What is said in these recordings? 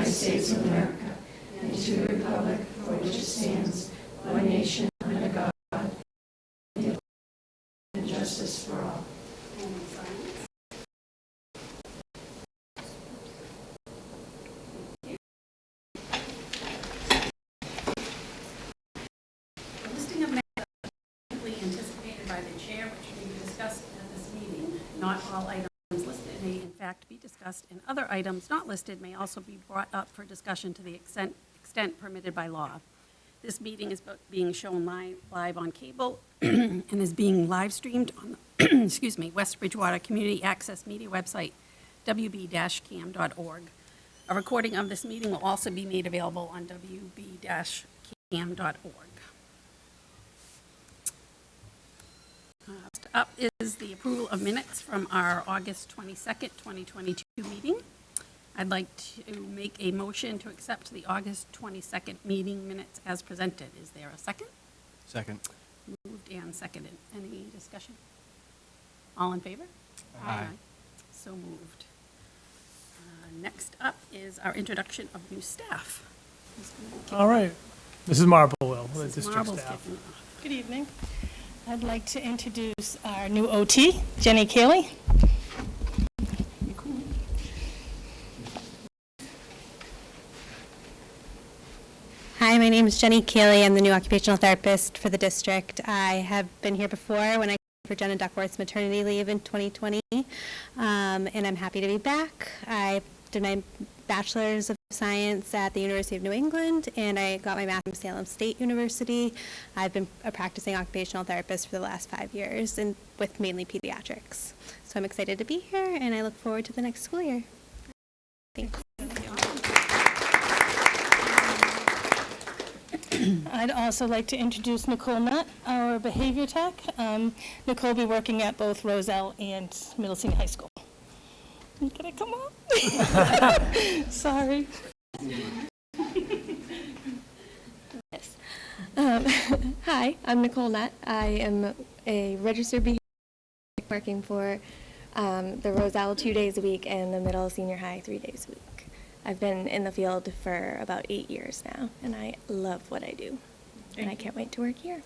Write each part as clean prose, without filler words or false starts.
United States of America and to the republic for which it stands, one nation, under God, and justice for all. Not all items listed may in fact be discussed, and other items not listed may also be brought up for discussion to the extent permitted by law. This meeting is being shown live on cable and is being live streamed on the West Bridgewater Community Access Media website, wb-cam.org. A recording of this meeting will also be made available on wb-cam.org. Next up is the approval of minutes from our August 22nd, 2022 meeting. I'd like to make a motion to accept the August 22nd meeting minutes as presented. Is there a second? Second. Moved and seconded. Any discussion? All in favor? Aye. So moved. Next up is our introduction of new staff. All right. Mrs. Marblewell, the Mrs. district Marble's staff. kicking off. Good evening. I'd like to introduce our new OT, Jenny Cayley. Hi, my name is Jenny Cayley. I'm the new occupational therapist for the district. I have been here before when I came for Jenna Duckworth's maternity leave in 2020, and I'm happy to be back. I did my bachelor's of science at the University of New England, and I got my master's from Salem State University. I've been a practicing occupational therapist for the last 5 years, and with mainly pediatrics. So I'm excited to be here, and I look forward to the next school year. Thanks. I'd also like to introduce Nicole Nutt, our behavior tech. Nicole will be working at both Roselle and Middle Senior High School. Can I come up? Sorry. Yes. Hi, I'm Nicole Nutt. I am a registered behavior working for the Roselle 2 days a week and the Middle Senior High 3 days a week. I've been in the field for about 8 years now, and I love what I do. And I can't wait to work here.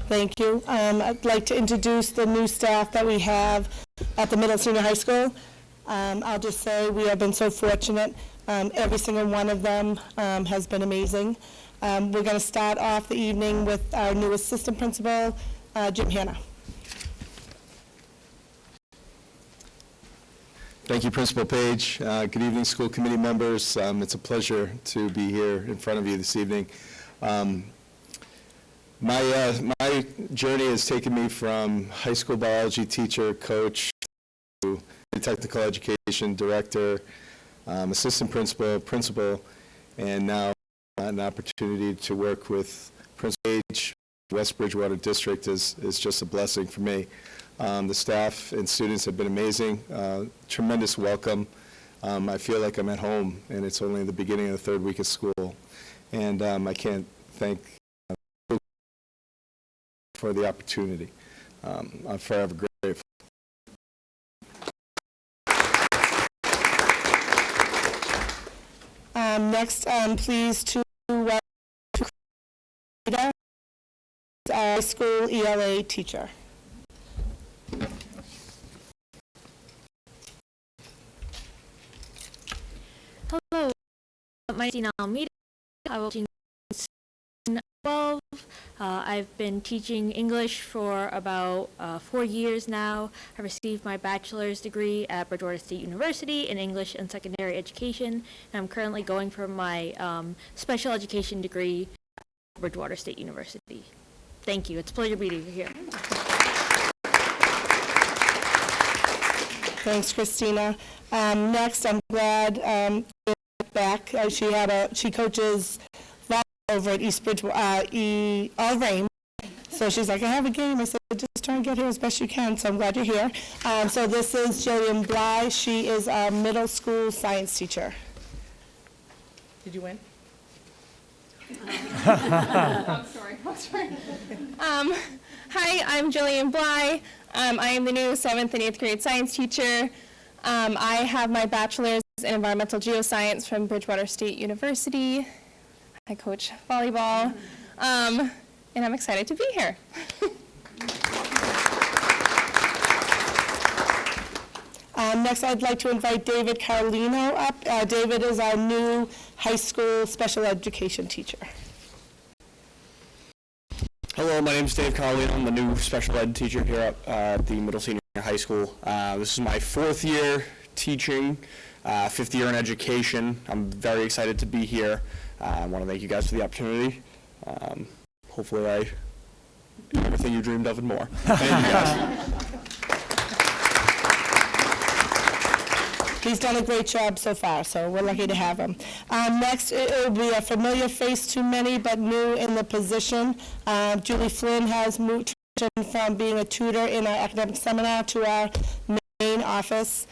Thank you. I'd like to introduce the new staff that we have at the Middle Senior High School. I'll just say we have been so fortunate. Every single one of them has been amazing. We're going to start off the evening with our new assistant principal, Jim Hanna. Thank you, Principal Page. Good evening, school committee members. It's a pleasure to be here in front of you this evening. My journey has taken me from high school biology teacher, coach, to technical education director, assistant principal, and now an opportunity to work with Principal Page. West Bridgewater District is just a blessing for me. The staff and students have been amazing, tremendous welcome. I feel like I'm at home, and it's only the beginning of the third week of school. And I can't thank for the opportunity. I'm forever grateful. Next, I'm pleased to welcome our school ELA teacher. Hello, my name is Almeida. I will be teaching 12. I've been teaching English for about 4 years now. I received my bachelor's degree at Bridgewater State University in English and Secondary Education, and I'm currently going for my special education degree at Bridgewater State University. Thank you. It's a pleasure being here. Thanks, Christina. Next, I'm glad you're back. She coaches over at East Bridgewater, All-Rain. So she's like, I have a game. I said, just try and get here as best you can. So I'm glad you're here. So this is Jillian Bly. She is our middle school science teacher. Did you win? I'm sorry. Hi, I'm Jillian Bly. I am the new 7th and 8th grade science teacher. I have my bachelor's in environmental geoscience from Bridgewater State University. I coach volleyball, and I'm excited to be here. Next, I'd like to invite David Carlino up. David is our new high school special education teacher. Hello, my name is Dave Carlino. I'm the new special ed teacher here at the middle senior high school. This is my 4th year teaching, 5th year in education. I'm very excited to be here. I want to thank you guys for the opportunity. Hopefully I do everything you dreamed of and more. Thank you guys. He's done a great job so far, so we're lucky to have him. Next, it will be a familiar face to many, but new in the position. Julie Flynn has moved from being a tutor in our academic seminar to our main office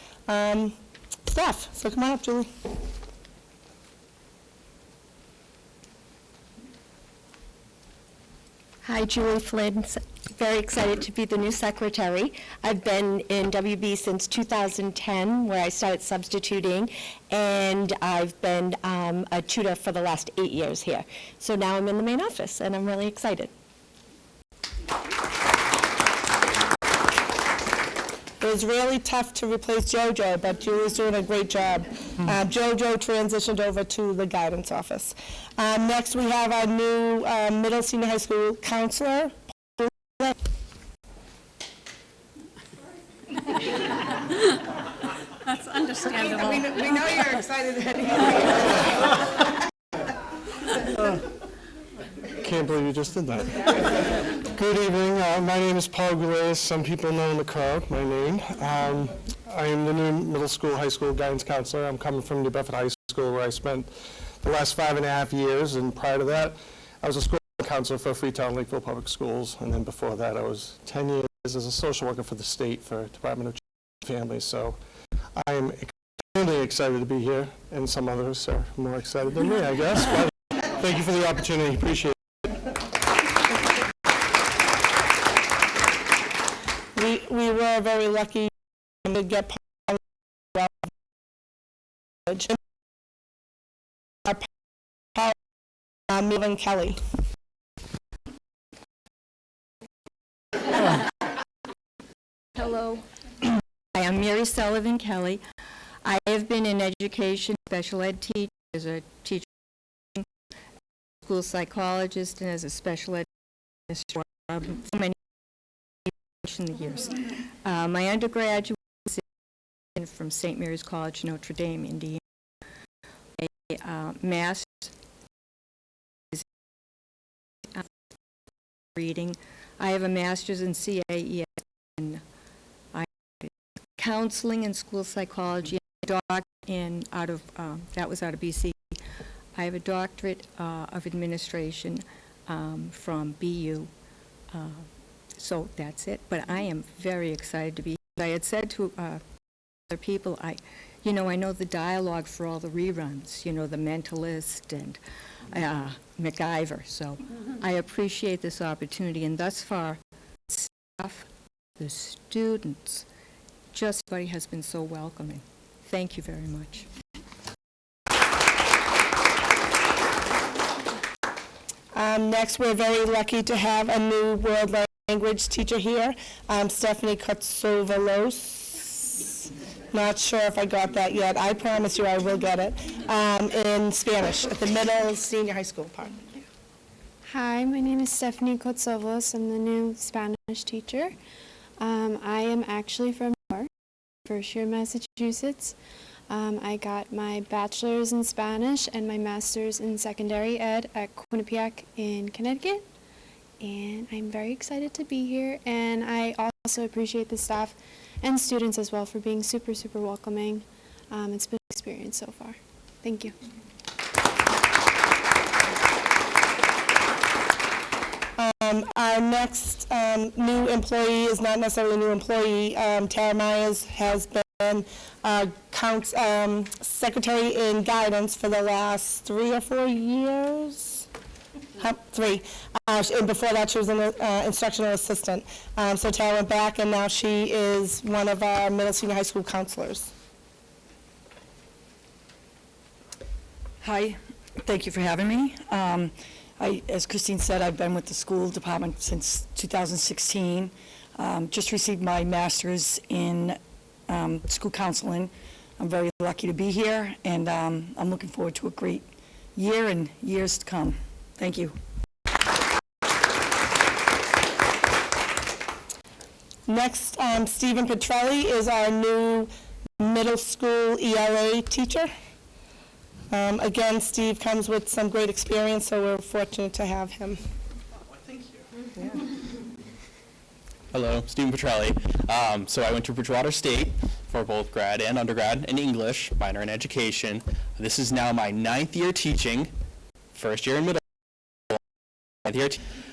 staff. So come on up, Julie. Hi, Julie Flynn. Very excited to be the new secretary. I've been in WB since 2010, where I started substituting, and I've been a tutor for the last 8 years here. So now I'm in the main office, and I'm really excited. It was really tough to replace JoJo, but Julie's doing a great job. JoJo transitioned over to the guidance office. Next, we have our new middle senior high school counselor. That's understandable. We know you're excited. Can't believe you just did that. Good evening. My name is Paul Goulet. Some people know in the crowd my name. I am the new middle school, high school guidance counselor. I'm coming from New Bedford High School, where I spent the last 5.5 years, and prior to that, I was a school counselor for Freetown Lakeville Public Schools, and then before that, I was 10 years as a social worker for the state for Department of Families. So I am extremely excited to be here, and some others are more excited than me, I guess. But thank you for the opportunity. Appreciate it. We were very lucky to get Melvin Kelly. Hello. Hi, I'm Mary Sullivan Kelly. I have been in education, special ed teacher, as a teacher, school psychologist, and as a special ed administrator for many years. My undergraduate was from St. Mary's College, Notre Dame, Indiana. A master's in reading. I have a master's in CAES in counseling and school psychology, and a doctorate that was out of BC. I have a doctorate of administration from BU. So that's it. But I am very excited to be here. I had said to other people, I know the dialogue for all the reruns, The Mentalist and MacGyver. So I appreciate this opportunity. And thus far, the staff, the students, just everybody has been so welcoming. Thank you very much. Next, we're very lucky to have a new world language teacher here, Stephanie Kotsovalos. Not sure if I got that yet. I promise you I will get it. In Spanish at the middle senior high school part. Hi, my name is Stephanie Kotsovalos. I'm the new Spanish teacher. I am actually from New York, first year in Massachusetts. I got my bachelor's in Spanish and my master's in secondary ed at Quinnipiac in Connecticut. And I'm very excited to be here. And I also appreciate the staff and students as well for being super, super welcoming. It's been an experience so far. Thank you. Our next new employee is not necessarily a new employee. Tara Myers has been secretary in guidance for the last 3 or 4 years. 3. And before that, she was an instructional assistant. So Tara went back, and now she is one of our middle senior high school counselors. Hi, thank you for having me. As Christine said, I've been with the school department since 2016. Just received my master's in school counseling. I'm very lucky to be here, and I'm looking forward to a great year and years to come. Thank you. Next, Stephen Petrelli is our new middle school ELA teacher. Again, Steve comes with some great experience, so we're fortunate to have him. Thank you. Hello, Stephen Petrelli. So I went to Bridgewater State for both grad and undergrad in English, minor in education. This is now my 9th year teaching, first year in middle school, 9th year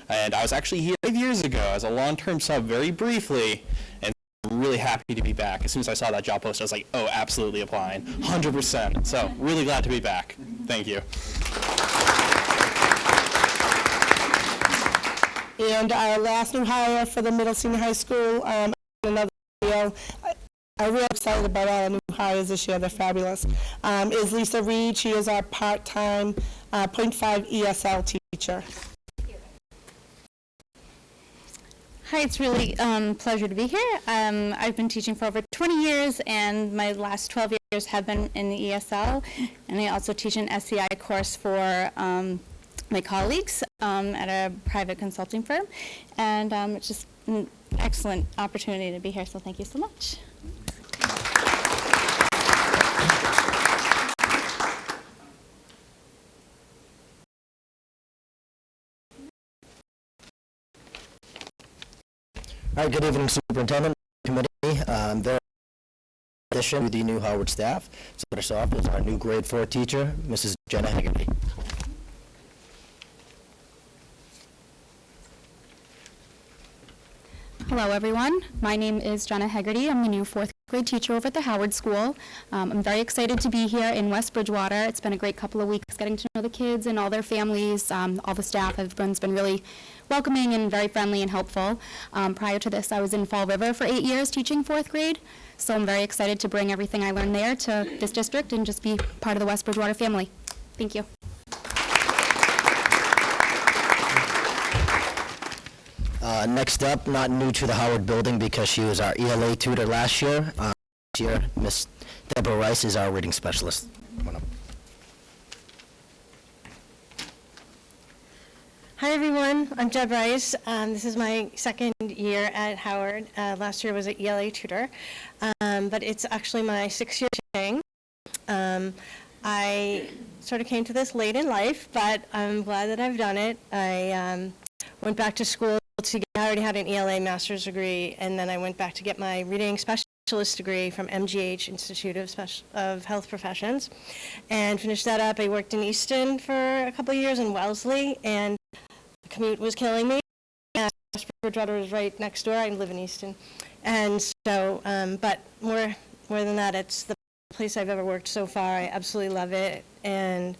and I was actually here 5 years ago as a long-term sub very briefly, and I'm really happy to be back. As soon as I saw that job post, I was like, oh, absolutely applying, 100%. So really glad to be back. Thank you. And our last new hire for the middle senior high school, another video. I'm really excited about all the new hires this year. They're fabulous. Is Lisa Reed. She is our part-time .5 ESL teacher. Hi, it's really pleasure to be here. I've been teaching for over 20 years, and my last 12 years have been in the ESL, and I also teach an SCI course for my colleagues at a private consulting firm, and it's just an excellent opportunity to be here, so thank you so much. All right, good evening, Superintendent, Committee. There, in addition to the new Howard staff, so start us off is our new grade 4 teacher, Mrs. Jenna Haggerty. Hello, everyone. My name is Jenna Haggerty. I'm the new 4th grade teacher over at the Howard School. I'm very excited to be here in West Bridgewater. It's been a great couple of weeks getting to know the kids and all their families. All the staff, everyone's been really welcoming and very friendly and helpful. Prior to this, I was in Fall River for 8 years teaching 4th grade, so I'm very excited to bring everything I learned there to this district and just be part of the West Bridgewater family. Thank you. Next up, not new to the Howard building because she was our ELA tutor last year. This year, Miss Deborah Rice is our reading specialist. Hi everyone, I'm Deb Rice. This is my 2nd year at Howard. Last year was an ELA tutor, but it's actually my 6th year teaching. I sort of came to this late in life, but I'm glad that I've done it. I went back to school I already had an ELA master's degree, and then I went back to get my reading specialist degree from MGH, Institute of Health Professions, and finished that up. I worked in Easton for a couple of years in Wellesley, and the commute was killing me. Bridgewater was right next door. I live in Easton. And so, but more than that, it's the place I've ever worked so far. I absolutely love it, and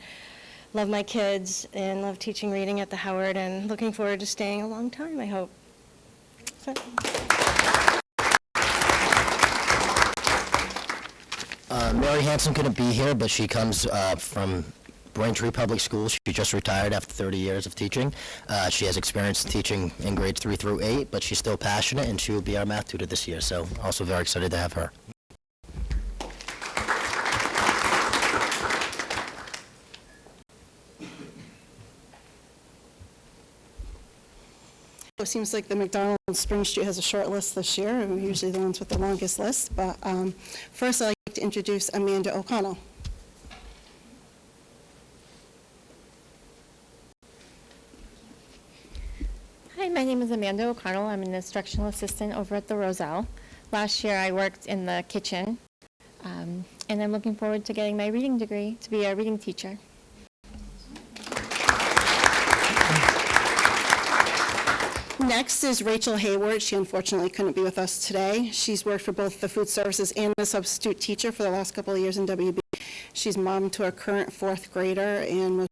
love my kids, and love teaching reading at the Howard, and looking forward to staying a long time, I hope. So. Mary Hanson couldn't be here, but she comes from Braintree Public Schools. She just retired after 30 years of teaching. She has experience teaching in grades 3 through 8, but she's still passionate, and she will be our math tutor this year, so also very excited to have her. It seems like the McDonald Spring Street has a short list this year. We're usually the ones with the longest list. But first, I'd like to introduce Amanda O'Connell. Hi, my name is Amanda O'Connell. I'm an instructional assistant over at the Roselle. Last year, I worked in the kitchen, and I'm looking forward to getting my reading degree to be a reading teacher. Next is Rachel Hayward. She unfortunately couldn't be with us today. She's worked for both the food services and the substitute teacher for the last couple of years in WB. She's mom to a current 4th grader and most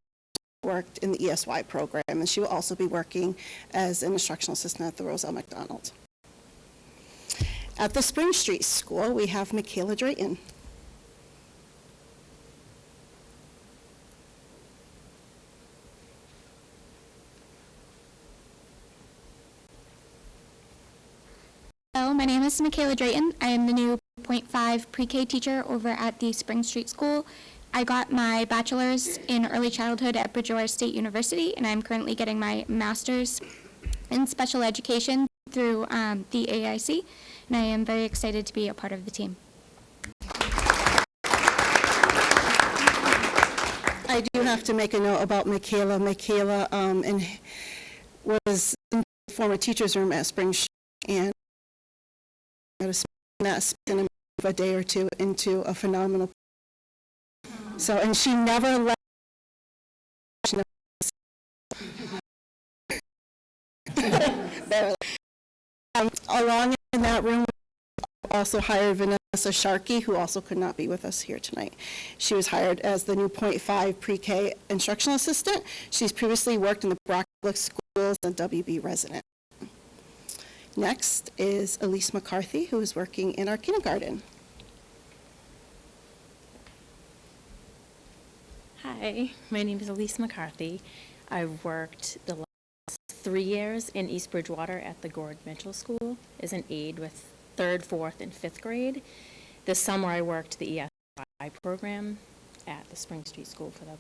worked in the ESY program, and she will also be working as an instructional assistant at the Roselle McDonald. At the Spring Street School, we have Michaela Drayton. Hello, my name is Michaela Drayton. I am the new .5 pre-K teacher over at the Spring Street School. I got my bachelor's in early childhood at Bridgewater State University, and I'm currently getting my master's in special education through the AIC, and I am very excited to be a part of the team. I do have to make a note about Michaela. Michaela was in the former teacher's room at Spring Street, and that's in a day or two into a phenomenal. So, and she never left. Along in that room, we also hired Vanessa Sharkey, who also could not be with us here tonight. She was hired as the new .5 pre-K instructional assistant. She's previously worked in the Brocklick schools and WB resident. Next is Elise McCarthy, who is working in our kindergarten. Hi, my name is Elise McCarthy. I've worked the last 3 years in East Bridgewater at the Gord Mitchell School as an aide with 3rd, 4th, and 5th grade. This summer I worked the ESI program at the Spring Street School for the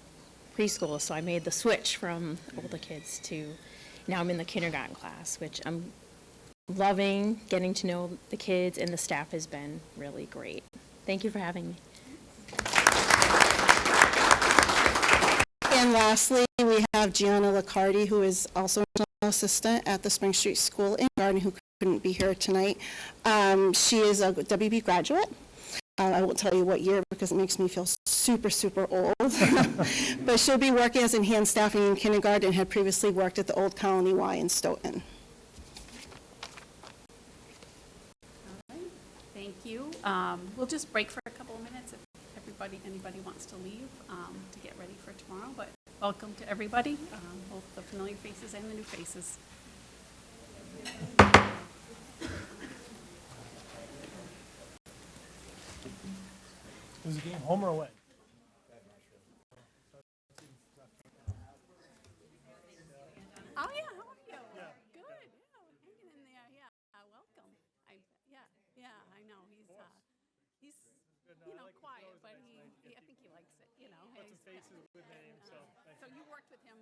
preschool, so I made the switch from older kids to now I'm in the kindergarten class, which I'm loving. Getting to know the kids, and the staff has been really great. Thank you for having me. And lastly, we have Gianna Liccardi, who is also an assistant at the Spring Street School in Garden, who couldn't be here tonight. She is a WB graduate. I won't tell you what year because it makes me feel super, super old. But she'll be working as enhanced staffing in kindergarten and had previously worked at the Old Colony Y in Stoughton. Thank you. We'll just break for a couple of minutes if anybody wants to leave to get ready for tomorrow. But welcome to everybody, both the familiar faces and the new faces. Was the game home or away? Oh yeah, how are you? Yeah. Good. Yeah, hanging in there. Yeah. Welcome. I know he's quiet, but I think he likes it. You know. Lots of faces with names. So you worked with him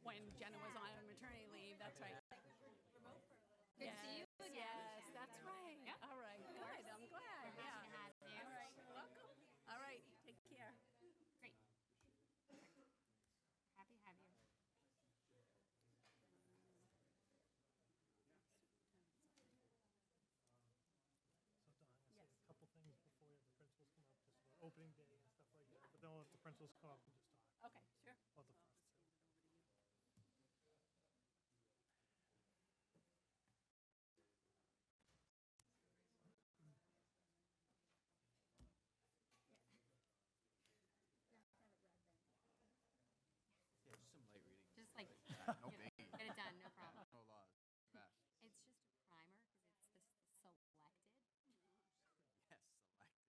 when Jenna was on maternity leave. That's right. Good to see you again. Yes, that's right. Yeah. All right. Good. I'm glad. Yeah. All right. Welcome. All right. Take care. Great. Happy to have you. A couple things before the principals come up, just about opening day and stuff like that. But then we'll let the principals come up and just talk. Okay, sure. About the first. Just like, get it done, no problem. No laws. Fast. It's just a primer because it's the selected. Yes, selected.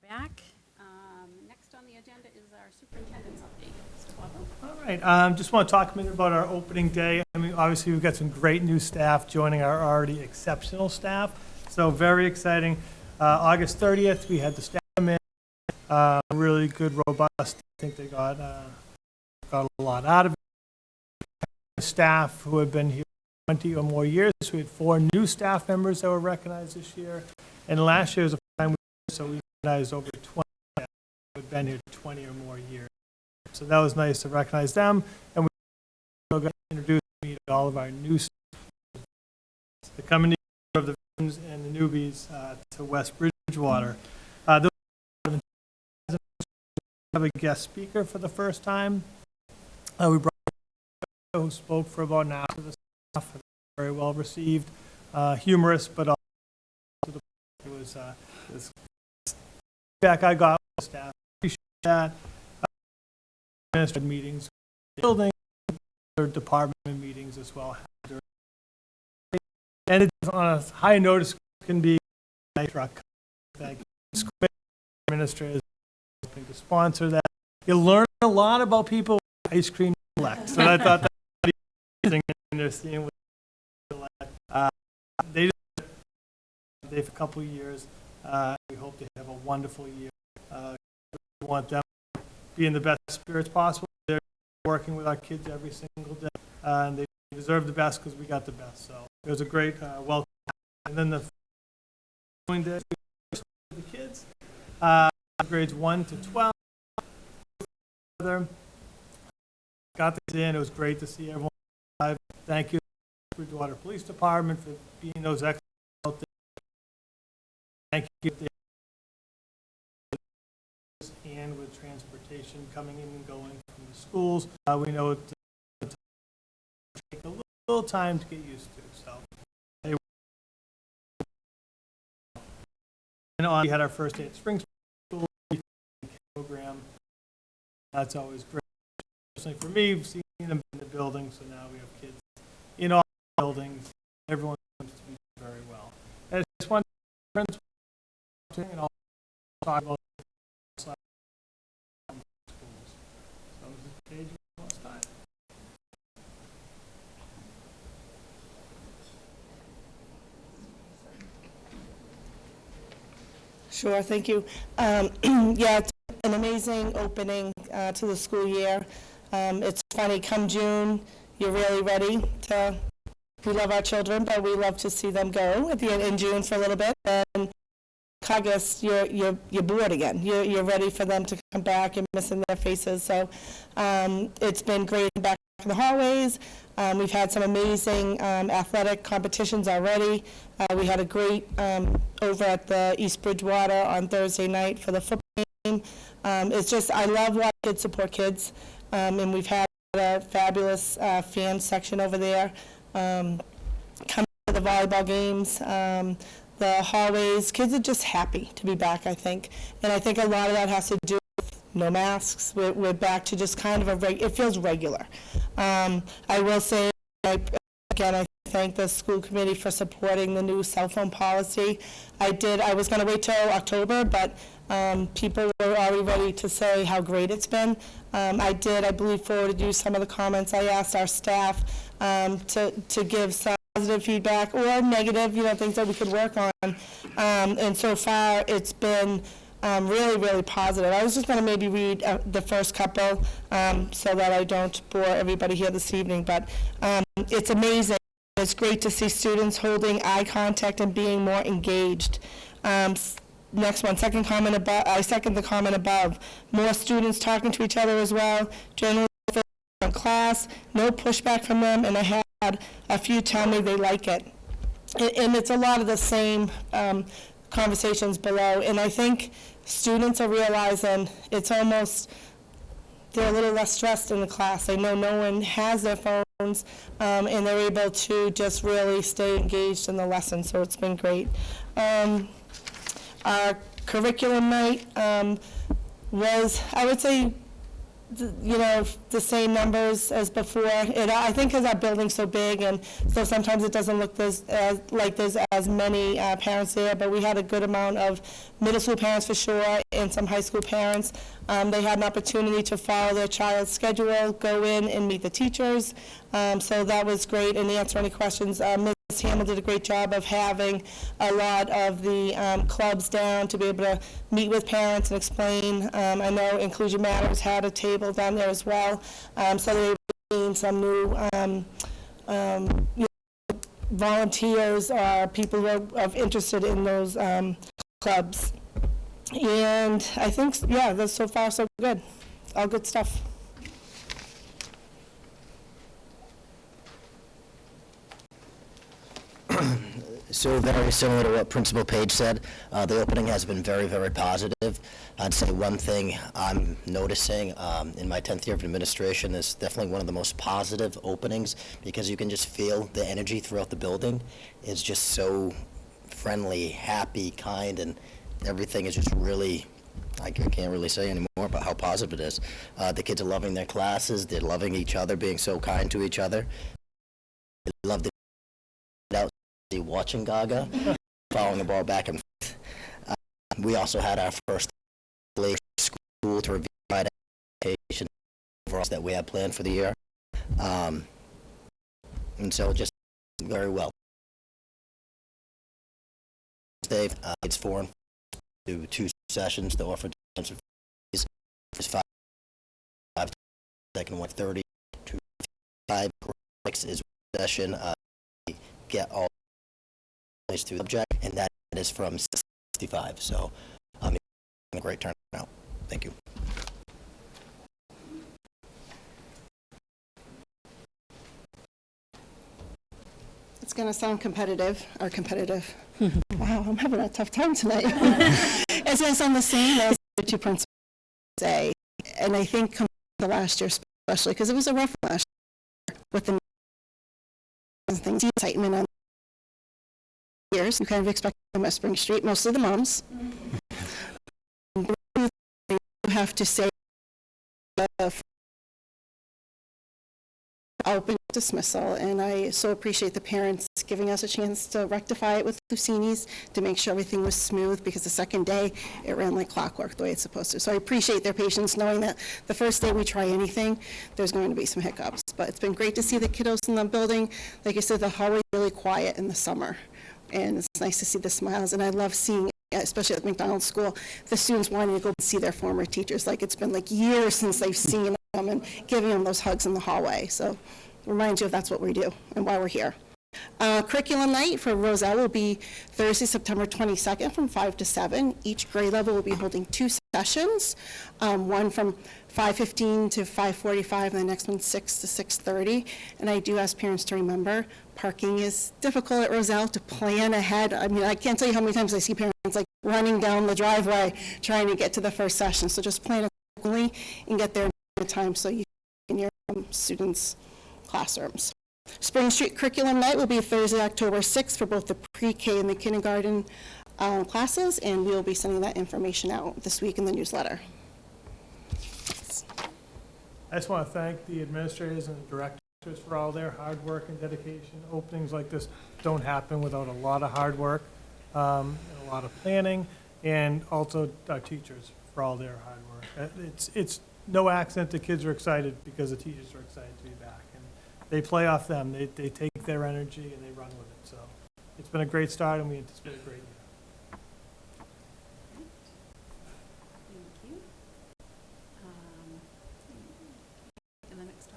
Back. Next on the agenda is our superintendent's update. Mr. Wobble. All right, just want to talk a minute about our opening day. I mean, obviously, we've got some great new staff joining our already exceptional staff, so very exciting. August 30th, we had the staff come in, really good, robust. I think they got a lot out of it. Staff who have been here 20 or more years. We had 4 new staff members that were recognized this year, and last year was the first time so we recognized over 20 staff who had been here 20 or more years. So that was nice to recognize them, and we also got to introduce me to all of our new staff. The coming year of the veterans and the newbies to West Bridgewater. Bridgewater. Have a guest speaker for the first time. We brought who spoke for about an hour to the staff. Very well received, humorous, but also it was feedback I got from the staff. Appreciate that. Administrative meetings, building, other department meetings as well. And it's on a high notice can be a truck. Administrators to sponsor that. You learn a lot about people with ice cream collects, and I thought that was amazing. And they're seeing what they did for a couple of years. We hope they have a wonderful year. We want them to be in the best spirits possible. They're working with our kids every single day, and they deserve the best because we got the best. So it was a great welcome. And then the following day, the kids, grades 1 to 12. Got this in. It was great to see everyone live. Thank you to the Bridgewater Police Department for being those experts out there. Thank you to and with transportation coming in and going from the schools. We know it take a little time to get used to. So, and we had our first day at Spring School program. That's always great. Personally, for me, seeing them in the building, so now we have kids in all buildings. Everyone seems to be doing very well. And I just want to and I'll talk about schools. So, Mrs. Page, last time. Sure, thank you. Yeah, it's an amazing opening to the school year. It's funny, come June, you're really ready to, we love our children, but we love to see them go at the end in June for a little bit. And August, you're bored again. You're ready for them to come back and missing their faces. So it's been great back in the hallways. We've had some amazing athletic competitions already. We had a great over at the East Bridgewater on Thursday night for the football game. It's just, I love watching kids support kids, and we've had a fabulous fan section over there. Coming to the volleyball games, the hallways, kids are just happy to be back, I think. And I think a lot of that has to do with no masks. We're back to just kind of it feels regular. I will say, again, I thank the school committee for supporting the new cell phone policy. I was going to wait till October, but people were already ready to say how great it's been. I believe, forwarded you some of the comments. I asked our staff to give some positive feedback or negative, things that we could work on. And so far, it's been really, really positive. I was just going to maybe read the first couple so that I don't bore everybody here this evening, but it's amazing. It's great to see students holding eye contact and being more engaged. Next one, second comment above. I second the comment above. More students talking to each other as well. Generally, from class, no pushback from them, and I had a few tell me they like it. And it's a lot of the same conversations below. And I think students are realizing it's almost, they're a little less stressed in the class. They know no one has their phones, and they're able to just really stay engaged in the lesson, so it's been great. Our curriculum night was, I would say, the same numbers as before. I think because our building's so big, and so sometimes it doesn't look like there's as many parents there, but we had a good amount of middle school parents for sure, and some high school parents. They had an opportunity to follow their child's schedule, go in and meet the teachers, so that was great, and answer any questions. Ms. Hamill did a great job of having a lot of the clubs down to be able to meet with parents and explain. I know Inclusion Matters had a table down there as well, so they were seeing some new volunteers or people who are interested in those clubs. And I think, yeah, that's so far so good. All good stuff. So very similar to what Principal Page said, the opening has been very, very positive. I'd say one thing I'm noticing in my 10th year of administration is definitely one of the most positive openings, because you can just feel the energy throughout the building is just so friendly, happy, kind, and everything is just really, I can't really say anymore about how positive it is. The kids are loving their classes, they're loving each other, being so kind to each other. They love the out watching Gaga, following the ball back and forth. We also had our first school to review my education overall that we had planned for the year. And so just very well. Dave, it's 4 and 4 to 2 sessions. The offer times is 5, second 1:30 to 5. 6 is session. Get all to the subject, and that is from 65. So, a great turnout. Thank you. It's going to sound competitive. Wow, I'm having a tough time tonight. It's going to sound the same as the two principals say, and I think compared to last year, especially because it was a rough last year with the things, the excitement on years. You kind of expect them at Spring Street, mostly the moms. You have to say open dismissal, and I so appreciate the parents giving us a chance to rectify it with Lucini's to make sure everything was smooth, because the second day it ran like clockwork the way it's supposed to. So I appreciate their patience, knowing that the first day we try anything, there's going to be some hiccups. But it's been great to see the kiddos in the building. Like I said, the hallway is really quiet in the summer, and it's nice to see the smiles, and I love seeing, especially at McDonald's school, the students wanting to go see their former teachers. Like, it's been like years since they've seen them, and giving them those hugs in the hallway. So remind you that's what we do and why we're here. Curriculum night for Roselle will be Thursday, September 22nd from 5 to 7. Each grade level will be holding 2 sessions, one from 5:15 to 5:45, and the next one 6 to 6:30. And I do ask parents to remember, parking is difficult at Roselle, to plan ahead. I mean, I can't tell you how many times I see parents like running down the driveway trying to get to the first session. So just plan accordingly and get there in time so you can hear students' classrooms. Spring Street Curriculum Night will be Thursday, October 6th for both the pre-K and the kindergarten classes, and we will be sending that information out this week in the newsletter. I just want to thank the administrators and the directors for all their hard work and dedication. Openings like this don't happen without a lot of hard work, and a lot of planning, and also our teachers for all their hard work. It's no accident the kids are excited, because the teachers are excited to be back. And they play off them. They take their energy and they run with it. So it's been a great start, and we anticipate a great year.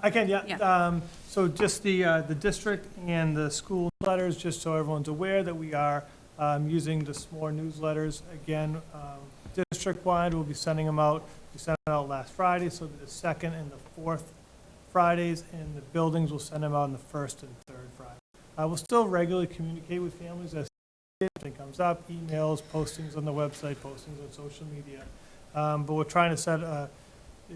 I can, yeah. So just the district and the school letters, just so everyone's aware that we are using the SMORE newsletters. Again, district-wide, we'll be sending them out. We sent them out last Friday, so the 2nd and the 4th Fridays, and the buildings will send them out on the 1st and 3rd Friday. We'll still regularly communicate with families as something comes up, emails, postings on the website, postings on social media. But we're trying to set a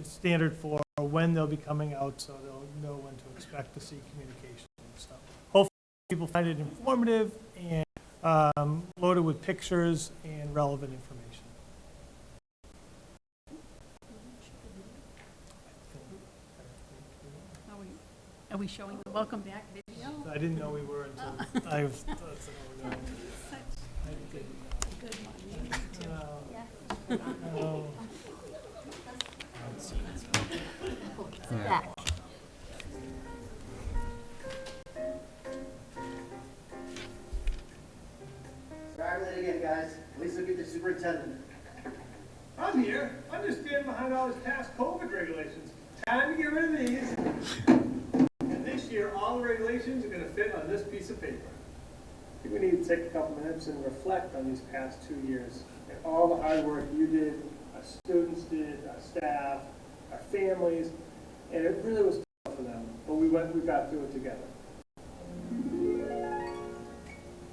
standard for when they'll be coming out, so they'll know when to expect to see communication and stuff. Hopefully people find it informative and loaded with pictures and relevant information. Are we showing the welcome back video? I didn't know we were until I was. Good one. Back. Sorry, late again, guys. At least it'll be the superintendent. I'm here. I'm just standing behind all these past COVID regulations. Time to get rid of these. And this year, all the regulations are going to fit on this piece of paper. I think we need to take a couple minutes and reflect on these past 2 years and all the hard work you did, our students did, our staff, our families, and it really was tough for them, but we got through it together.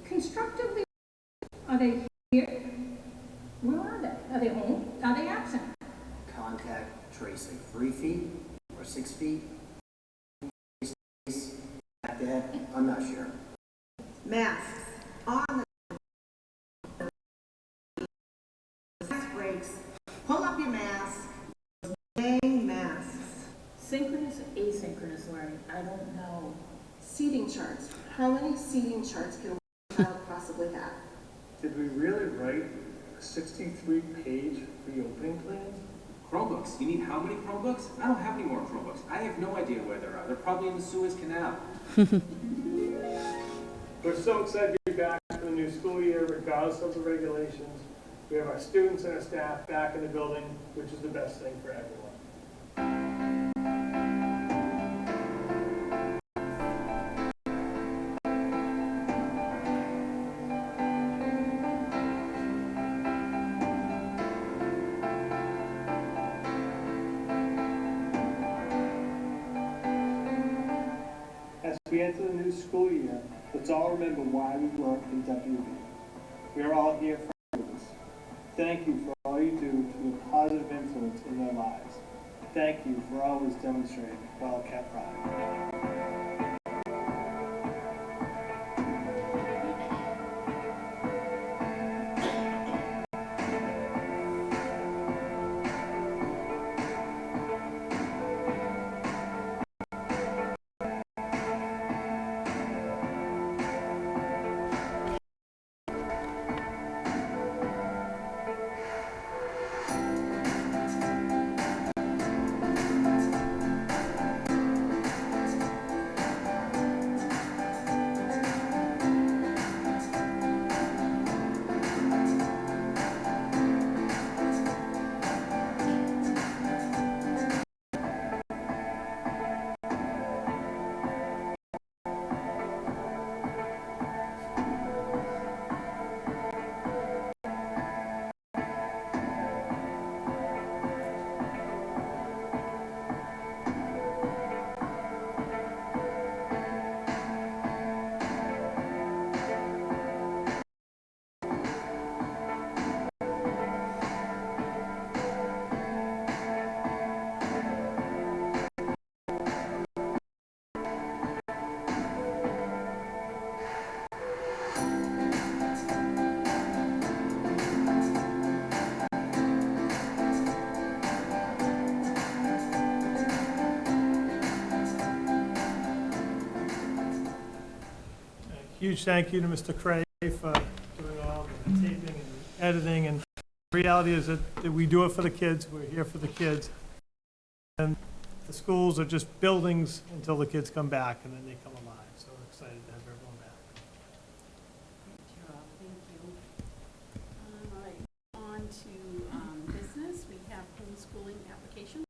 Constructive they here? Where are they? Are they home? Are they absent? Contact tracing, 3 feet or 6 feet? Back there, I'm not sure. Masks on the mask breaks. Pull up your mask. Wearing masks. Synchronous, asynchronous learning, I don't know. Seating charts. How many seating charts can a child possibly have? Did we really write a 63-page reopening plan? Chromebooks. You need how many Chromebooks? I don't have any more Chromebooks. I have no idea where they are. They're probably in the Suez Canal. We're so excited to be back for the new school year, regardless of the regulations. We have our students and our staff back in the building, which is the best thing for everyone. As we enter the new school year, let's all remember why we work in WB. We are all here for students. Thank you for all you do to be a positive influence in their lives. Thank you for always demonstrating Wildcat pride. Huge thank you to Mr. Cray for doing all the taping and editing. And the reality is that we do it for the kids. We're here for the kids. And the schools are just buildings until the kids come back, and then they come alive. So we're excited to have everyone back. Great job, thank you. All right, on to business. We have homeschooling applications.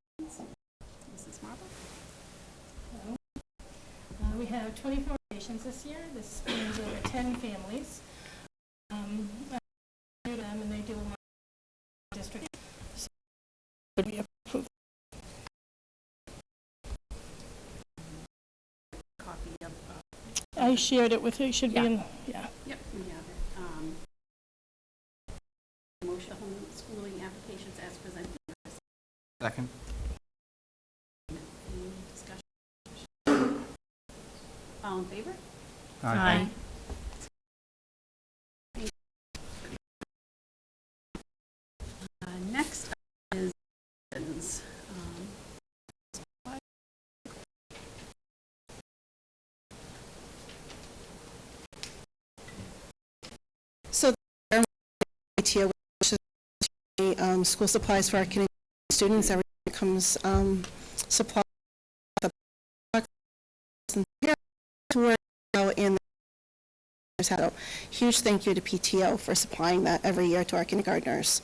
Mrs. Marble. We have 24 applications this year. This spans over 10 families. I knew them and they do a lot of district. So would we approve? Copy of. I shared it with you. It should be in, yeah. Yep, we have it. Motion homeschooling applications as presented. Second. Any discussion? All in favor? Aye. Next is So the PTO, which is school supplies for our kindergarten students, everything comes supply to work out in the huge thank you to PTO for supplying that every year to our kindergartners.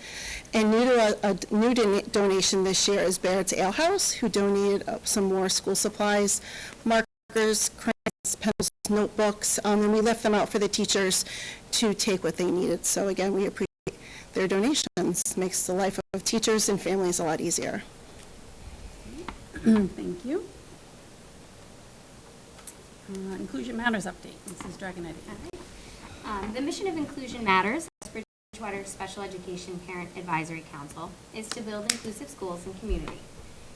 And new to a new donation this year is Barrett's Ale House, who donated some more school supplies, markers, crayons, pencils, notebooks, and we left them out for the teachers to take what they needed. So again, we appreciate their donations. Makes the life of teachers and families a lot easier. Thank you. Inclusion Matters update. Mrs. Dragonetti. The mission of Inclusion Matters has Bridgewater Special Education Parent Advisory Council is to build inclusive schools and community.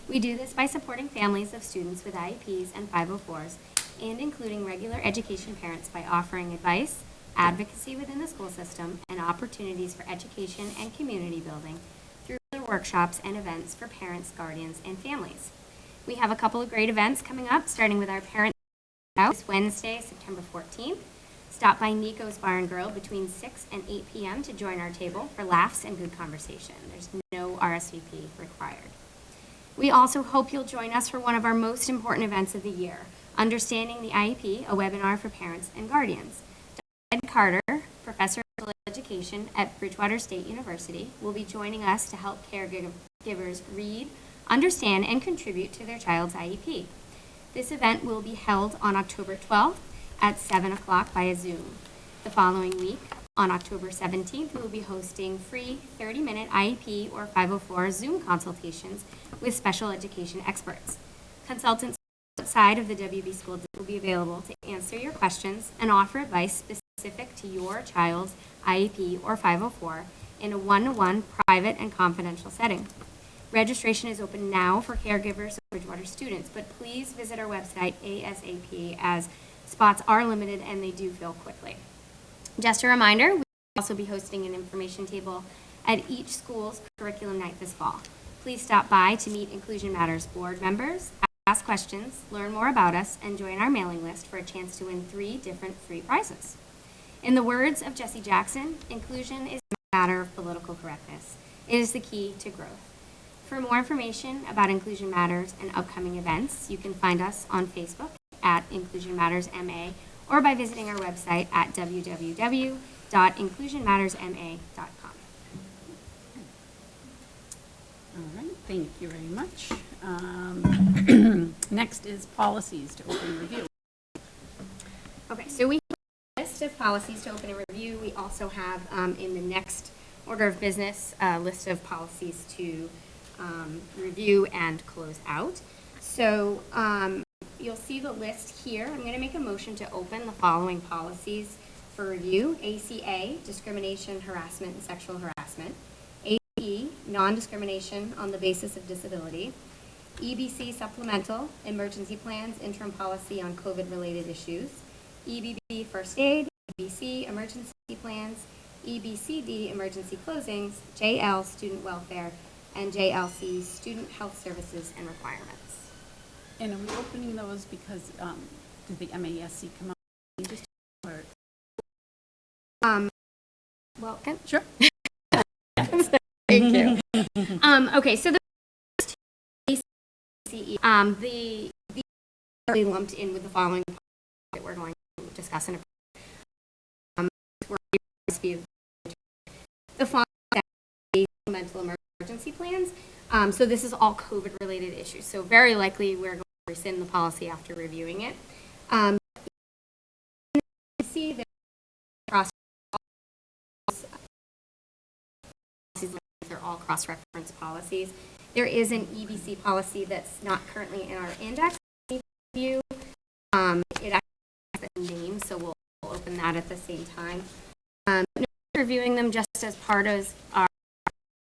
We do this by supporting families of students with IEPs and 504s and including regular education parents by offering advice, advocacy within the school system, and opportunities for education and community building through workshops and events for parents, guardians, and families. We have a couple of great events coming up, starting with our Parent House Wednesday, September 14th. Stop by Nico's Bar and Grill between 6 and 8 p.m. to join our table for laughs and good conversation. There's no RSVP required. We also hope you'll join us for one of our most important events of the year, Understanding the IEP, a webinar for parents and guardians. Ed Carter, Professor of Education at Bridgewater State University, will be joining us to help caregivers read, understand, and contribute to their child's IEP. This event will be held on October 12th at 7 o'clock via Zoom. The following week, on October 17th, we will be hosting free 30-minute IEP or 504 Zoom consultations with special education experts. Consultants outside of the WB School will be available to answer your questions and offer advice specific to your child's IEP or 504 in a one-to-one private and confidential setting. Registration is open now for caregivers of Bridgewater students, but please visit our website ASAP as spots are limited and they do fill quickly. Just a reminder, we will also be hosting an information table at each school's curriculum night this fall. Please stop by to meet Inclusion Matters board members, ask questions, learn more about us, and join our mailing list for a chance to win 3 different free prizes. In the words of Jesse Jackson, inclusion is a matter of political correctness. It is the key to growth. For more information about Inclusion Matters and upcoming events, you can find us on Facebook at Inclusion Matters MA or by visiting our website at www.inclusionmattersma.com. All right, thank you very much. Next is policies to open and review. Okay, so we have a list of policies to open and review. We also have in the next order of business a list of policies to review and close out. So you'll see the list here. I'm going to make a motion to open the following policies for review: ACA, discrimination, harassment, and sexual harassment; AE, non-discrimination on the basis of disability; EBC supplemental, emergency plans, interim policy on COVID-related issues; EBB first aid; EBC emergency plans; EBCD emergency closings; JL student welfare; and JLC student health services and requirements. And are we opening those because did the MASC come out? Just or Well, sure. Thank you. Okay, so the the are lumped in with the following that we're going to discuss in a the following mental emergency plans. So this is all COVID-related issues. So very likely we're going to rescind the policy after reviewing it. You see that across they're all cross-reference policies. There is an EBC policy that's not currently in our index review. It actually has a name, so we'll open that at the same time. Reviewing them just as part of our,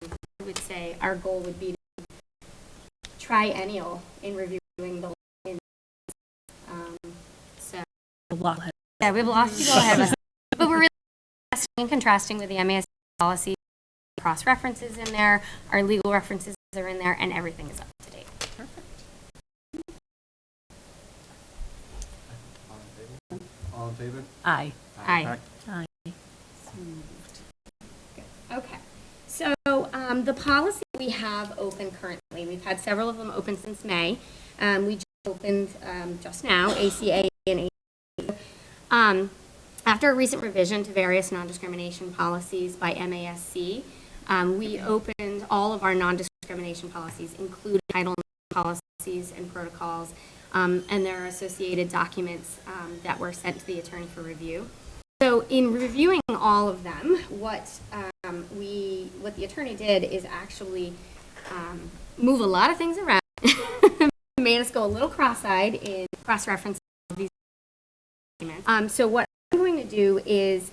I would say, our goal would be to triennial in reviewing the. So yeah, we have lots to go ahead of us, but we're really testing and contrasting with the MASC policy. Cross references in there, our legal references are in there, and everything is up to date. Perfect. All in favor? Aye. Aye. Aye. So moved. Okay. So the policy we have open currently, we've had several of them open since May. We just opened just now, ACA and ACA. After a recent revision to various non-discrimination policies by MASC, we opened all of our non-discrimination policies, including Title IX policies and protocols, and their associated documents that were sent to the attorney for review. So in reviewing all of them, what the attorney did is actually move a lot of things around, made us go a little cross-eyed in cross-referencing these documents. So what I'm going to do is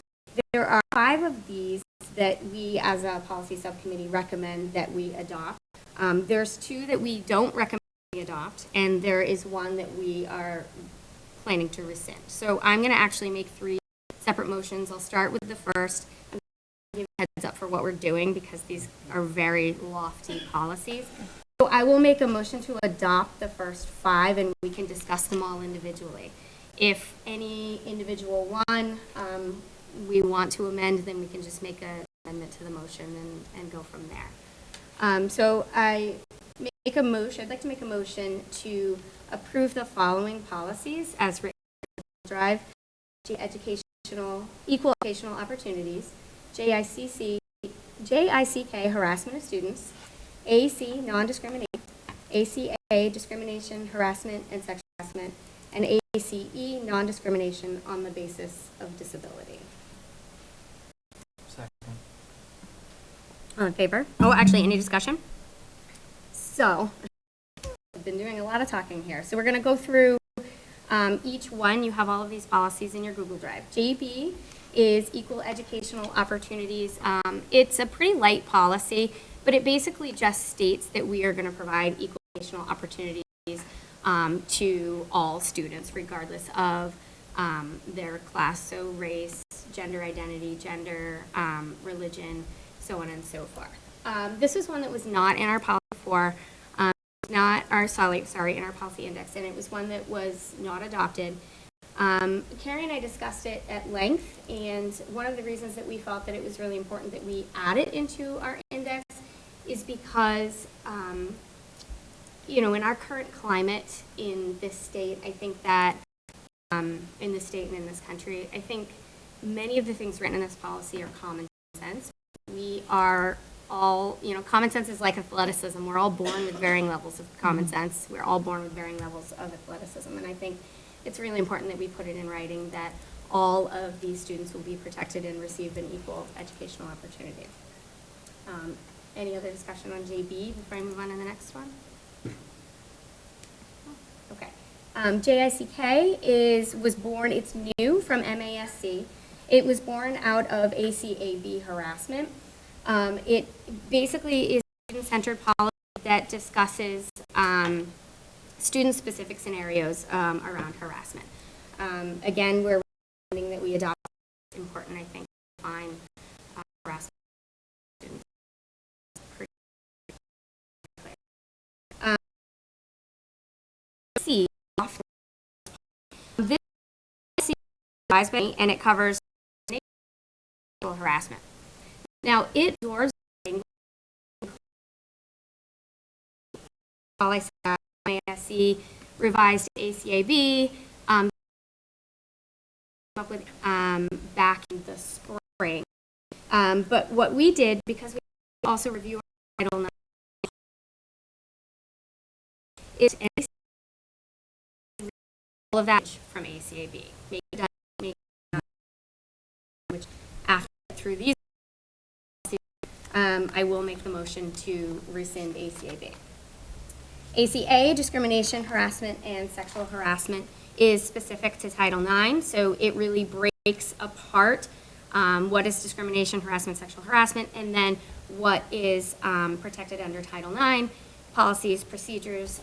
there are 5 of these that we, as a policy subcommittee, recommend that we adopt. There's two that we don't recommend we adopt, and there is one that we are planning to rescind. So I'm going to actually make 3 separate motions. I'll start with the first. I'm going to give a heads up for what we're doing because these are very lofty policies. So I will make a motion to adopt the first 5, and we can discuss them all individually. If any individual one we want to amend, then we can just make an amendment to the motion and go from there. So I'd like to make a motion to approve the following policies as written in the drive: equal educational opportunities, JICK harassment of students, AC non-discrimination, ACA discrimination, harassment, and sexual harassment, and ACE non-discrimination on the basis of disability. Second. All in favor? Oh, actually, any discussion? So, I've been doing a lot of talking here. So we're going to go through each one. You have all of these policies in your Google Drive. JB is equal educational opportunities. It's a pretty light policy, but it basically just states that we are going to provide equal educational opportunities to all students, regardless of their class, so race, gender identity, gender, religion, so on and so forth. This is one that was not in our policy before, in our policy index, and it was one that was not adopted. Carrie and I discussed it at length, and one of the reasons that we felt that it was really important that we add it into our index is because, in our current climate in this state, I think that, in this state and in this country, I think many of the things written in this policy are common sense. We are all, common sense is like athleticism. We're all born with varying levels of common sense. We're all born with varying levels of athleticism. And I think it's really important that we put it in writing that all of these students will be protected and receive an equal educational opportunity. Any other discussion on JB before I move on to the next one? Okay. JICK was born, it's new from MASC. It was born out of ACAB harassment. It basically is a student-centered policy that discusses student-specific scenarios around harassment. Again, we're recommending that we adopt. It's important, I think, to define harassment. This is advised by me, and it covers harassment. Now, it absorbs all I said, MASC, revised ACAB, up with back in the spring. But what we did, because we also review our Title IX, is all of that from ACAB. Which after through these, I will make the motion to rescind ACAB. ACA, discrimination, harassment, and sexual harassment, is specific to Title IX, so it really breaks apart what is discrimination, harassment, sexual harassment, and then what is protected under Title IX, policies, procedures.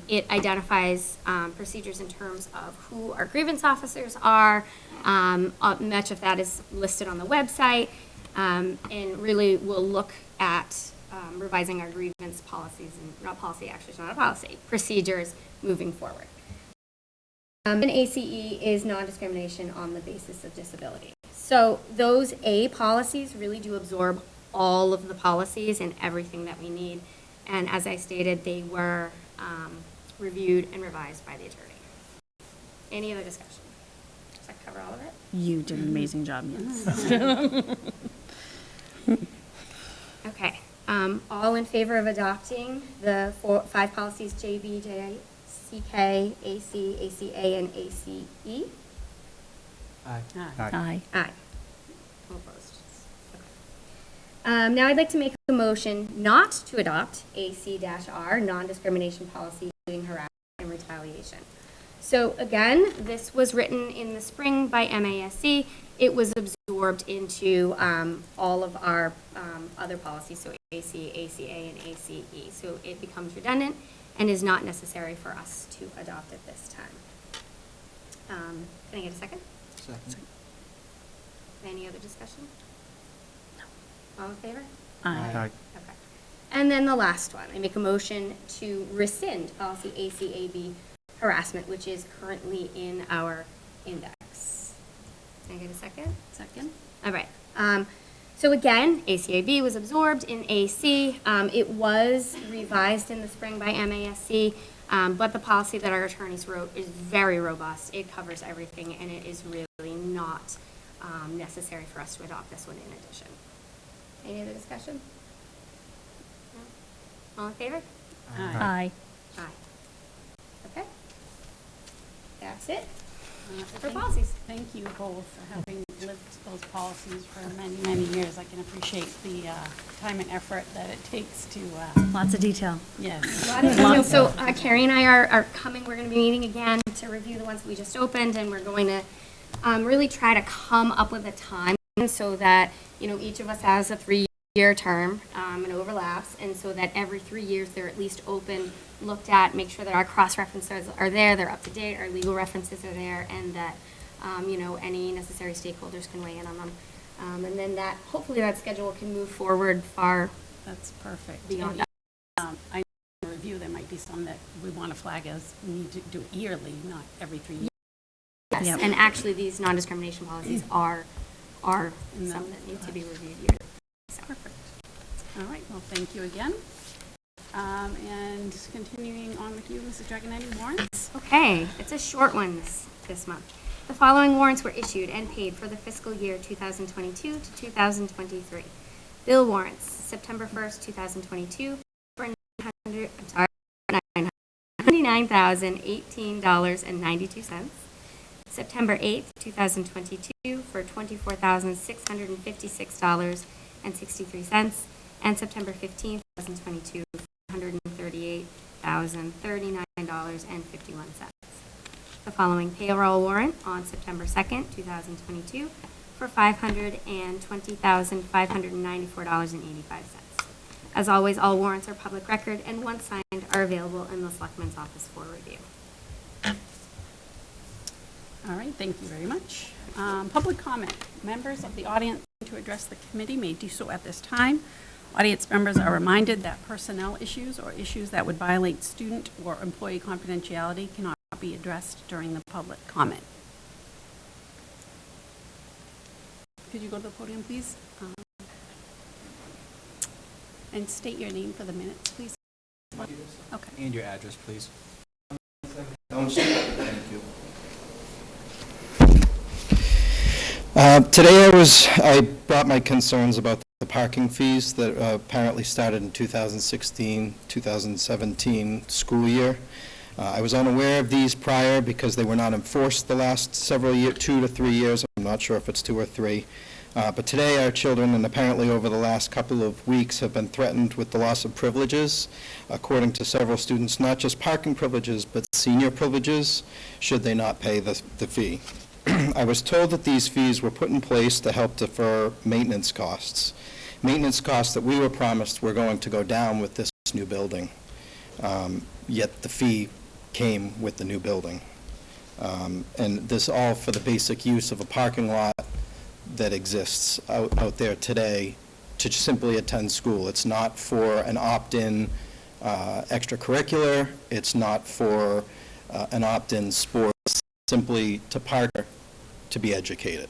It identifies procedures in terms of who our grievance officers are. Much of that is listed on the website, and really will look at revising our grievance policies, and not policy, actually it's not a policy, procedures moving forward. And ACE is non-discrimination on the basis of disability. So those A policies really do absorb all of the policies and everything that we need. And as I stated, they were reviewed and revised by the attorney. Any other discussion? Does that cover all of it? You did an amazing job, yes. Okay. All in favor of adopting the 5 policies, JB, JICK, AC, ACA, and ACE? Aye. Aye. Aye. All opposed. Okay. Now I'd like to make a motion not to adopt AC-R, non-discrimination policy, including harassment and retaliation. So again, this was written in the spring by MASC. it was absorbed into all of our other policies, so AC, ACA, and ACE. So it becomes redundant and is not necessary for us to adopt at this time. Can I get a second? Second. Any other discussion? No. All in favor? Aye. Okay. And then the last one, I make a motion to rescind policy ACAB harassment, which is currently in our index. Can I get a second? Second. All right. So again, ACAB was absorbed in AC. It was revised in the spring by MASC, but the policy that our attorneys wrote is very robust. It covers everything, and it is really not necessary for us to adopt this one in addition. Any other discussion? No? All in favor? Aye. Aye. Okay. That's it for policies. Thank you both for having lived those policies for many, many years. I can appreciate the time and effort that it takes to. Lots of detail. Yes. A lot of detail. So Carrie and I are coming, we're going to be meeting again to review the ones that we just opened, and we're going to really try to come up with a time so that, you know, each of us has a 3-year term and overlaps, and so that every 3 years they're at least open, looked at, make sure that our cross-references are there, they're up to date, our legal references are there, and that, you know, any necessary stakeholders can weigh in on them. And then that, hopefully that schedule can move forward far. That's perfect. Beyond And, I know review, there might be some that we want to flag as we need to do yearly, not every 3 years. Yes, Yep. and actually these non-discrimination policies are some that need to be reviewed yearly. So. Perfect. All right, well, thank you again. And continuing on with you, Mrs. Dragonetti, warrants? Okay, it's a short one this month. The following warrants were issued and paid for the fiscal year 2022 to 2023. Bill warrants, September 1st, 2022, for $99,018.92. September 8th, 2022, for $24,656.63. And September 15th, 2022, for $138,039.51. The following payroll warrant on September 2nd, 2022, for $520,594.85. As always, all warrants are public record and once signed are available in the Selectman's office for review. All right, thank you very much. Public comment. Members of the audience to address the committee may do so at this time. Audience members are reminded that personnel issues or issues that would violate student or employee confidentiality cannot be addressed during the public comment. Could you go to the podium, please? And state your name for the minutes, please. Okay. And your address, please. Thank you. Today I brought my concerns about the parking fees that apparently started in 2016-2017 school year. I was unaware of these prior because they were not enforced the last several years, 2 to 3 years. I'm not sure if it's 2 or 3. But today our children, and apparently over the last couple of weeks, have been threatened with the loss of privileges, according to several students, not just parking privileges, but senior privileges, should they not pay the fee. I was told that these fees were put in place to help defer maintenance costs that we were promised were going to go down with this new building. Yet the fee came with the new building. And this all for the basic use of a parking lot that exists out there today to simply attend school. It's not for an opt-in extracurricular. It's not for an opt-in sports, simply to park to be educated.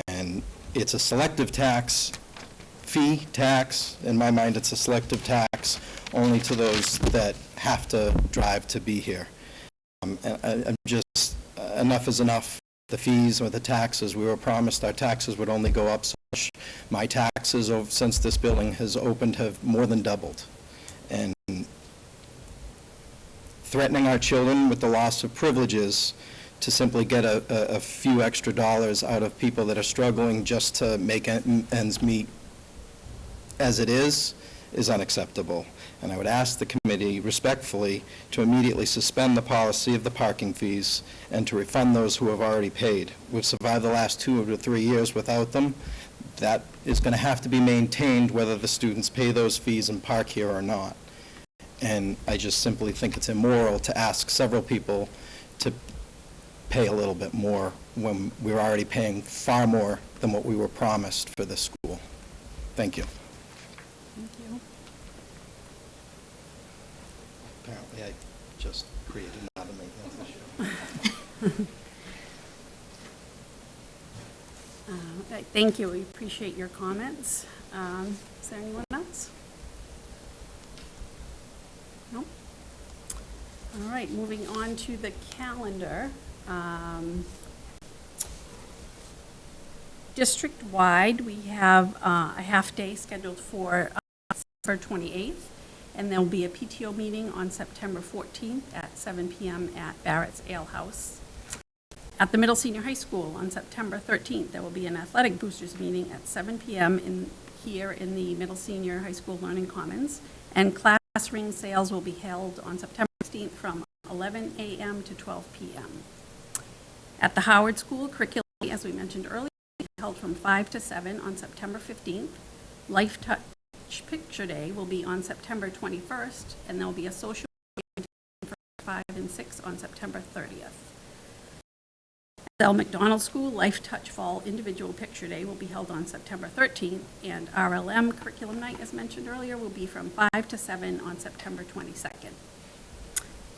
And it's a selective fee tax. In my mind, it's a selective tax only to those that have to drive to be here. I'm just, enough is enough. The fees or the taxes, we were promised our taxes would only go up so much. My taxes since this building has opened have more than doubled. And threatening our children with the loss of privileges to simply get a few extra dollars out of people that are struggling just to make ends meet as it is is unacceptable, and I would ask the committee respectfully to immediately suspend the policy of the parking fees and to refund those who have already paid. We've survived the last 2 to 3 years without them. That is going to have to be maintained whether the students pay those fees and park here or not. And I just simply think it's immoral to ask several people to pay a little bit more when we're already paying far more than what we were promised for this school. Thank you. Thank you. Apparently, I just created another maintenance issue. Okay, thank you. We appreciate your comments. Is there anyone else? No? All right, moving on to the calendar. District-wide, we have a half-day scheduled for September 28th, and there'll be a PTO meeting on September 14th at 7 p.m. at Barrett's Ale House. At the Middle Senior High School on September 13th, there will be an athletic boosters meeting at 7 p.m. here in the Middle Senior High School Learning Commons, and class ring sales will be held on September 16th from 11 a.m. to 12 p.m. At the Howard School, curriculum, as we mentioned earlier, will be held from 5 to 7 on September 15th. Life Touch Picture Day will be on September 21st, and there will be a social for 5 and 6 on September 30th. At McDonald School, Life Touch Fall Individual Picture Day will be held on September 13th, and RLM Curriculum Night, as mentioned earlier, will be from 5 to 7 on September 22nd.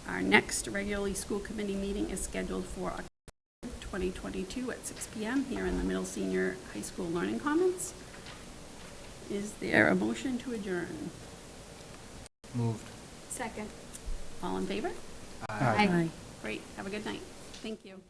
Our next regularly school committee meeting is scheduled for October 2022 at 6 p.m. here in the Middle Senior High School Learning Commons. Is there a motion to adjourn? Moved. Second. All in favor? Aye. Great. Have a good night. Thank you.